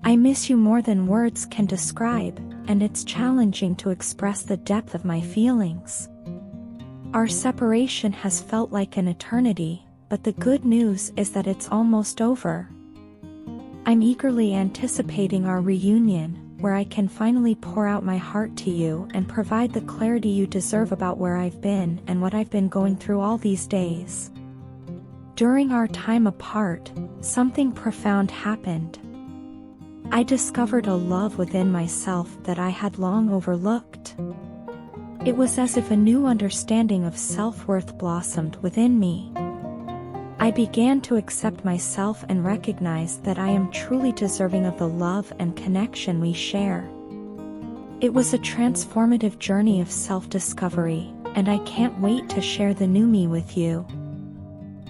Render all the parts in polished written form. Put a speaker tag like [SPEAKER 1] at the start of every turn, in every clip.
[SPEAKER 1] I miss you more than words can describe, and it's challenging to express the depth of my feelings. Our separation has felt like an eternity, but the good news is that it's almost over. I'm eagerly anticipating our reunion, where I can finally pour out my heart to you and provide the clarity you deserve about where I've been and what I've been going through all these days. During our time apart, something profound happened. I discovered a love within myself that I had long overlooked. It was as if a new understanding of self-worth blossomed within me. I began to accept myself and recognize that I am truly deserving of the love and connection we share. It was a transformative journey of self-discovery, and I can't wait to share the new me with you.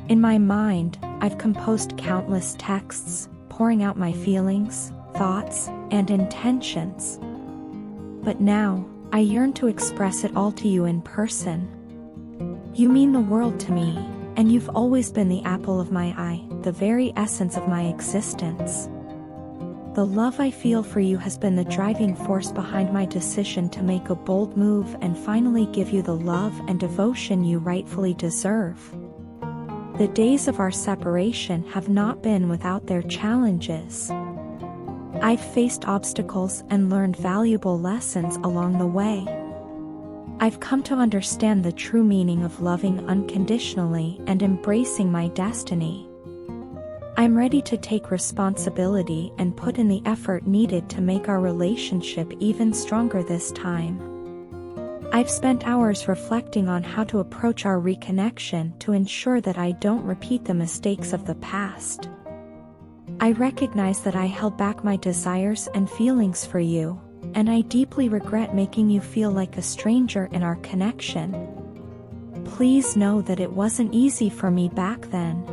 [SPEAKER 1] In my mind, I've composed countless texts, pouring out my feelings, thoughts, and intentions. But now, I yearn to express it all to you in person. You mean the world to me, and you've always been the apple of my eye, the very essence of my existence. The love I feel for you has been the driving force behind my decision to make a bold move and finally give you the love and devotion you rightfully deserve. The days of our separation have not been without their challenges. I've faced obstacles and learned valuable lessons along the way. I've come to understand the true meaning of loving unconditionally and embracing my destiny. I'm ready to take responsibility and put in the effort needed to make our relationship even stronger this time. I've spent hours reflecting on how to approach our reconnection to ensure that I don't repeat the mistakes of the past. I recognize that I held back my desires and feelings for you, and I deeply regret making you feel like a stranger in our connection. Please know that it wasn't easy for me back then.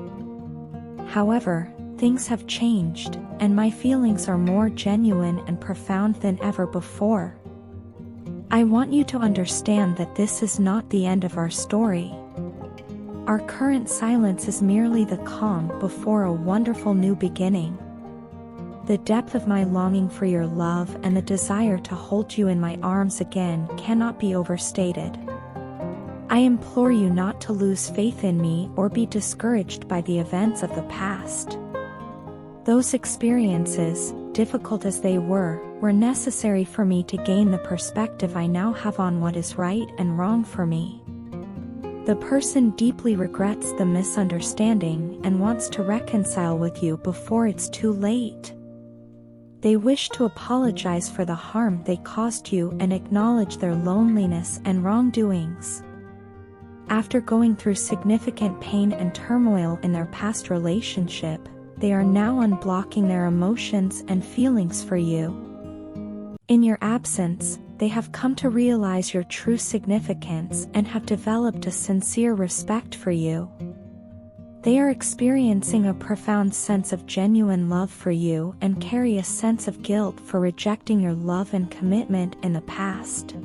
[SPEAKER 1] However, things have changed, and my feelings are more genuine and profound than ever before. I want you to understand that this is not the end of our story. Our current silence is merely the calm before a wonderful new beginning. The depth of my longing for your love and the desire to hold you in my arms again cannot be overstated. I implore you not to lose faith in me or be discouraged by the events of the past. Those experiences, difficult as they were necessary for me to gain the perspective I now have on what is right and wrong for me. The person deeply regrets the misunderstanding and wants to reconcile with you before it's too late. They wish to apologize for the harm they caused you and acknowledge their loneliness and wrongdoings. After going through significant pain and turmoil in their past relationship, they are now unblocking their emotions and feelings for you. In your absence, they have come to realize your true significance and have developed a sincere respect for you. They are experiencing a profound sense of genuine love for you and carry a sense of guilt for rejecting your love and commitment in the past.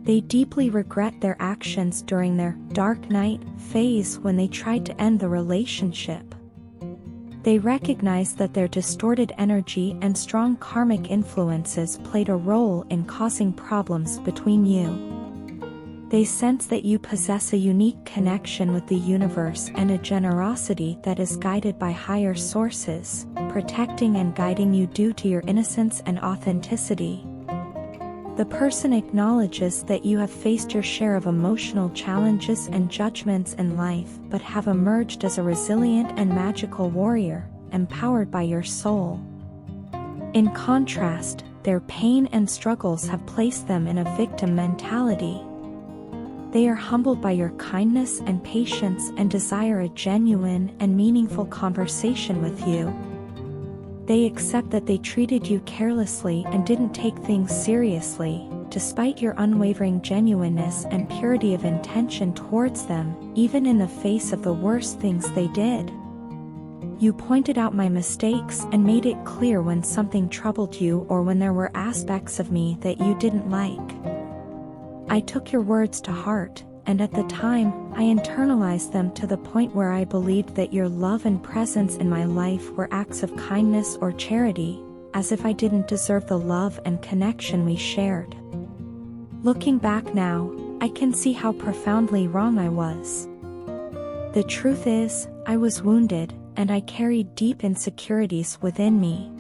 [SPEAKER 1] They deeply regret their actions during their dark night phase when they tried to end the relationship. They recognize that their distorted energy and strong karmic influences played a role in causing problems between you. They sense that you possess a unique connection with the universe and a generosity that is guided by higher sources, protecting and guiding you due to your innocence and authenticity. The person acknowledges that you have faced your share of emotional challenges and judgments in life but have emerged as a resilient and magical warrior, empowered by your soul. In contrast, their pain and struggles have placed them in a victim mentality. They are humbled by your kindness and patience and desire a genuine and meaningful conversation with you. They accept that they treated you carelessly and didn't take things seriously, despite your unwavering genuineness and purity of intention towards them, even in the face of the worst things they did. You pointed out my mistakes and made it clear when something troubled you or when there were aspects of me that you didn't like. I took your words to heart, and at the time, I internalized them to the point where I believed that your love and presence in my life were acts of kindness or charity, as if I didn't deserve the love and connection we shared. Looking back now, I can see how profoundly wrong I was. The truth is, I was wounded, and I carried deep insecurities within me.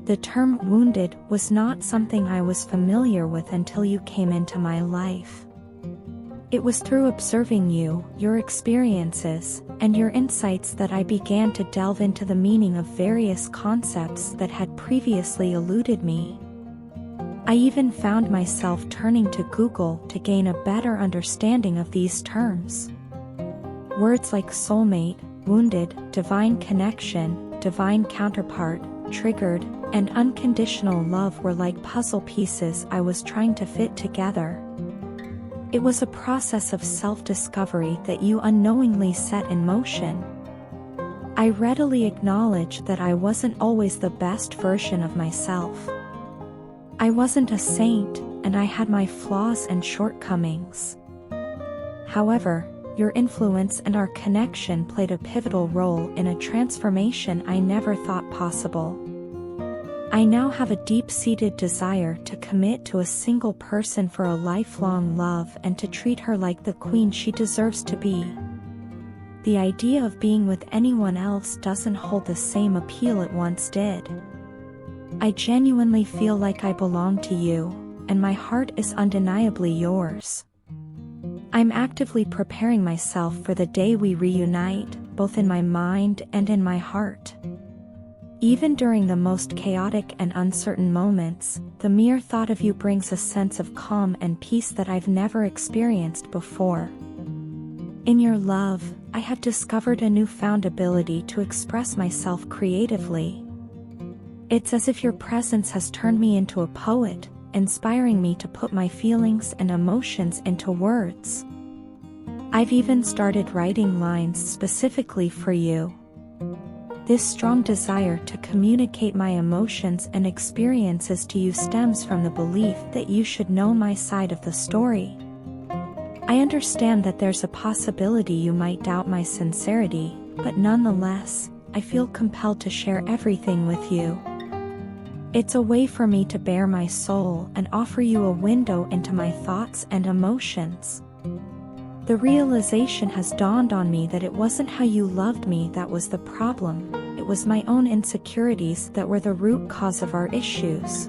[SPEAKER 1] The term wounded was not something I was familiar with until you came into my life. It was through observing you, your experiences, and your insights that I began to delve into the meaning of various concepts that had previously eluded me. I even found myself turning to Google to gain a better understanding of these terms. Words like soulmate, wounded, divine connection, divine counterpart, triggered, and unconditional love were like puzzle pieces I was trying to fit together. It was a process of self-discovery that you unknowingly set in motion. I readily acknowledge that I wasn't always the best version of myself. I wasn't a saint, and I had my flaws and shortcomings. However, your influence and our connection played a pivotal role in a transformation I never thought possible. I now have a deep-seated desire to commit to a single person for a lifelong love and to treat her like the queen she deserves to be. The idea of being with anyone else doesn't hold the same appeal it once did. I genuinely feel like I belong to you, and my heart is undeniably yours. I'm actively preparing myself for the day we reunite, both in my mind and in my heart. Even during the most chaotic and uncertain moments, the mere thought of you brings a sense of calm and peace that I've never experienced before. In your love, I have discovered a newfound ability to express myself creatively. It's as if your presence has turned me into a poet, inspiring me to put my feelings and emotions into words. I've even started writing lines specifically for you. This strong desire to communicate my emotions and experiences to you stems from the belief that you should know my side of the story. I understand that there's a possibility you might doubt my sincerity, but nonetheless, I feel compelled to share everything with you. It's a way for me to bare my soul and offer you a window into my thoughts and emotions. The realization has dawned on me that it wasn't how you loved me that was the problem, it was my own insecurities that were the root cause of our issues.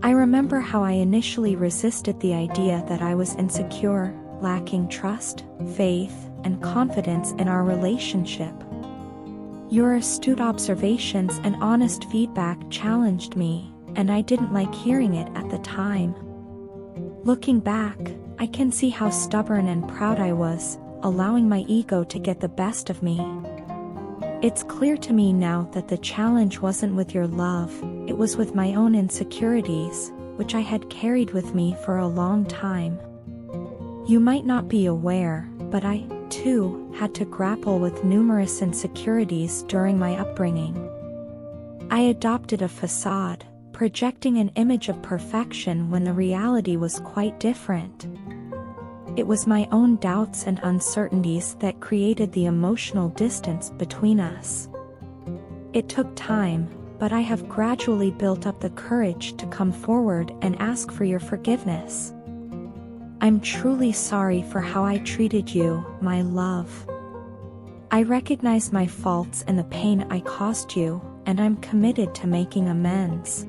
[SPEAKER 1] I remember how I initially resisted the idea that I was insecure, lacking trust, faith, and confidence in our relationship. Your astute observations and honest feedback challenged me, and I didn't like hearing it at the time. Looking back, I can see how stubborn and proud I was, allowing my ego to get the best of me. It's clear to me now that the challenge wasn't with your love, it was with my own insecurities, which I had carried with me for a long time. You might not be aware, but I, too, had to grapple with numerous insecurities during my upbringing. I adopted a facade, projecting an image of perfection when the reality was quite different. It was my own doubts and uncertainties that created the emotional distance between us. It took time, but I have gradually built up the courage to come forward and ask for your forgiveness. I'm truly sorry for how I treated you, my love. I recognize my faults and the pain I caused you, and I'm committed to making amends.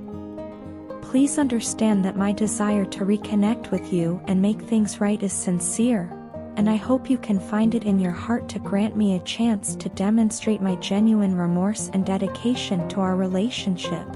[SPEAKER 1] Please understand that my desire to reconnect with you and make things right is sincere, and I hope you can find it in your heart to grant me a chance to demonstrate my genuine remorse and dedication to our relationship.